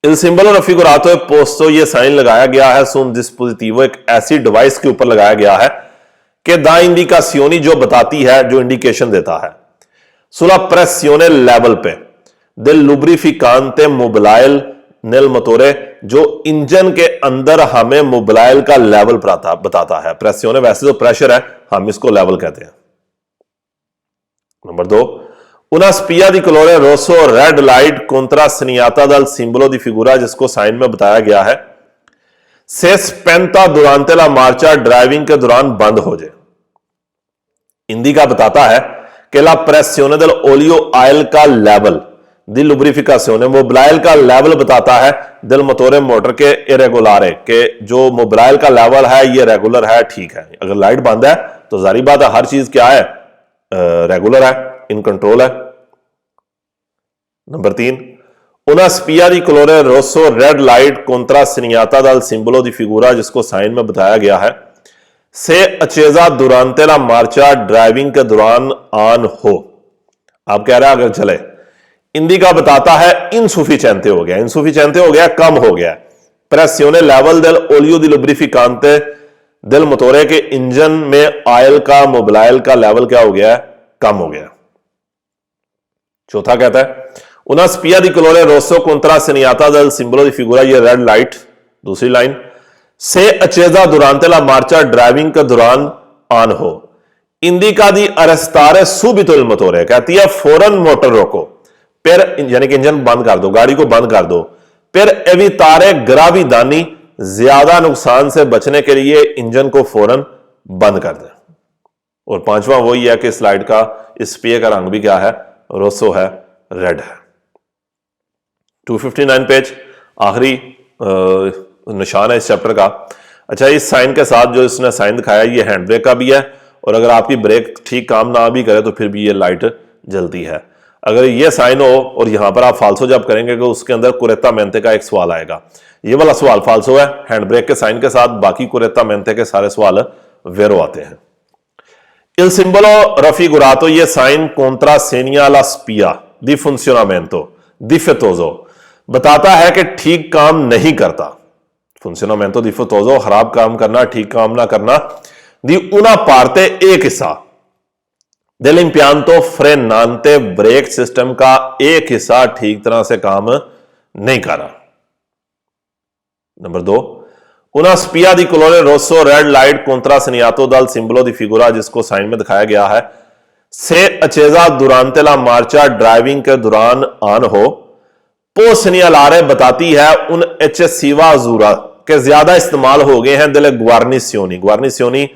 इल सिंबलो रफिगुरातो पोस्तो, ये साइन लगाया गया है सुन डिस्पोजिटिवो, एक ऐसी डिवाइस के ऊपर लगाया गया है कि दा इंडिकासियोनी, जो बताती है, जो इंडिकेशन देता है, सुला प्रेसियोने लेवल पे दिल लुब्रिफिकांते मोबिलाइल नेल मोटोरे, जो इंजन के अंदर हमें मोबिलाइल का लेवल बताता है। प्रेसियोने वैसे जो प्रेशर है, हम इसको लेवल कहते हैं। Number 2, una spia di colore rosso red light contra segnata dal simbolo di figura, जिसको साइन में बताया गया है, से spenta durante la marcia, driving के दौरान बंद हो जाए। इंडिका बताता है कि la pressione del olio oil का लेवल, दी लुब्रिफिकासियोने मोबिलाइल का लेवल बताता है, दिल मोटोरे मोटर के इरेगुलारे, के जो मोबिलाइल का लेवल है ये रेगुलर है, ठीक है। अगर लाइट बंद है तो जारी बात है हर चीज क्या है, रेगुलर है, इन कंट्रोल है। Number 3, una spia di colore rosso red light contra segnata dal simbolo di figura, जिसको साइन में बताया गया है, से accesa durante la marcia, driving के दौरान ऑन हो। आप कह रहे हैं अगर चले, इंडिका बताता है इनसुफिशिएंटे हो गया, इनसुफिशिएंटे हो गया, कम हो गया। प्रेसियोने level del olio di lubrificante del motore, के इंजन में ऑयल का, मोबिलाइल का लेवल क्या हो गया है, कम हो गया। चौथा कहता है una spia di colore rosso contra segnata dal simbolo di figura, ये रेड लाइट, दूसरी लाइन, से accesa durante la marcia, driving के दौरान ऑन हो। इंडिका दी arrestare subito il motore, कहती है फौरन मोटर रोको, फिर यानी कि इंजन बंद कर दो, गाड़ी को बंद कर दो। फिर evitare gravi danni, ज्यादा नुकसान से बचने के लिए इंजन को फौरन बंद कर दे। और पांचवा वही है कि स्लाइड का इस स्पियर का रंग भी क्या है, रोसो है, रेड है। 259 पेज, आखिरी निशान है इस चैप्टर का। अच्छा, इस साइन के साथ जो इसने साइन दिखाया ये हैंड ब्रेक का भी है, और अगर आपकी ब्रेक ठीक काम ना भी करे तो फिर भी ये लाइट जलती है। अगर ये साइन हो और यहां पर आप फाल्सो जब करेंगे तो उसके अंदर कुरेता मेंते का एक सवाल आएगा। ये वाला सवाल फाल्सो है हैंड ब्रेक के साइन के साथ, बाकी कुरेता मेंते के सारे सवाल वेरो आते हैं। Il simbolo raffigurato, ये sign contra segnala spia di funzionamento difettoso, बताता है कि ठीक काम नहीं करता। funzionamento difettoso, खराब काम करना, ठीक काम ना करना। di una parte, एक हिस्सा, dell'impianto frenante, ब्रेक सिस्टम का एक हिस्सा ठीक तरह से काम नहीं कर रहा। Number 2, una spia di colore rosso red light contra segnata dal simbolo di figura, जिसको साइन में दिखाया गया है, से accesa durante la marcia, driving के दौरान ऑन हो। पो segnalare, बताती है उन eccessiva azzurra, के ज्यादा इस्तेमाल हो गए हैं delle guarnizioni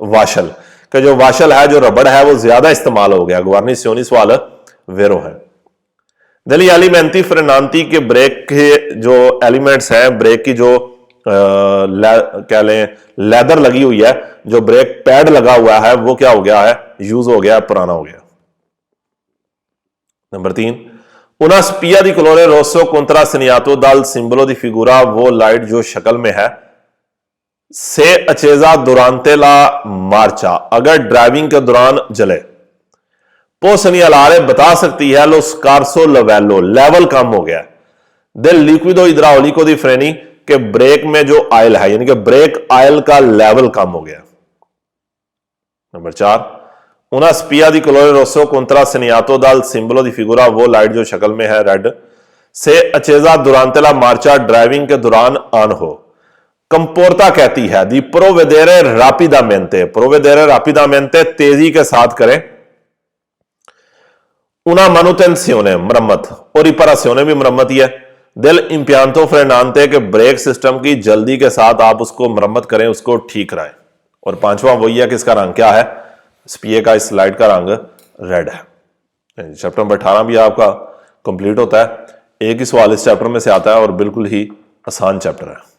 वाशल, के जो वाशल है, जो रबड़ है, वो ज्यादा इस्तेमाल हो गया। guarnizioni सवाल वेरो है। degli elementi frenanti, के ब्रेक के जो एलिमेंट्स हैं, ब्रेक की जो क्या लें, लेदर लगी हुई है, जो ब्रेक पैड लगा हुआ है, वो क्या हो गया है, यूज हो गया, पुराना हो गया। Number 3, una spia di colore rosso contra segnata dal simbolo di figura, वो लाइट जो शक्ल में है, से accesa durante la marcia, अगर ड्राइविंग के दौरान जले। पो segnalare, बता सकती है lo scarso livello, लेवल कम हो गया। del liquido idraulico di freni, के ब्रेक में जो ऑयल है, यानी कि ब्रेक ऑयल का लेवल कम हो गया। Number 4, una spia di colore rosso contra segnata dal simbolo di figura, वो लाइट जो शक्ल में है, रेड, से accesa durante la marcia, driving के दौरान ऑन हो। कंपोर्ता कहती है दी provvedere rapidamente, तेजी के साथ करें। una manutenzione मरम्मत, और riparazione भी मरम्मत ही है। del impianto frenante के ब्रेक सिस्टम की जल्दी के साथ आप उसको मरम्मत करें, उसको ठीक कराएं। और पांचवा वही है कि इसका रंग क्या है, स्पीए का इस लाइट का रंग रेड है। चैप्टर नंबर 18 भी आपका कंप्लीट होता है। एक ही सवाल इस चैप्टर में से आता है और बिल्कुल ही आसान चैप्टर है।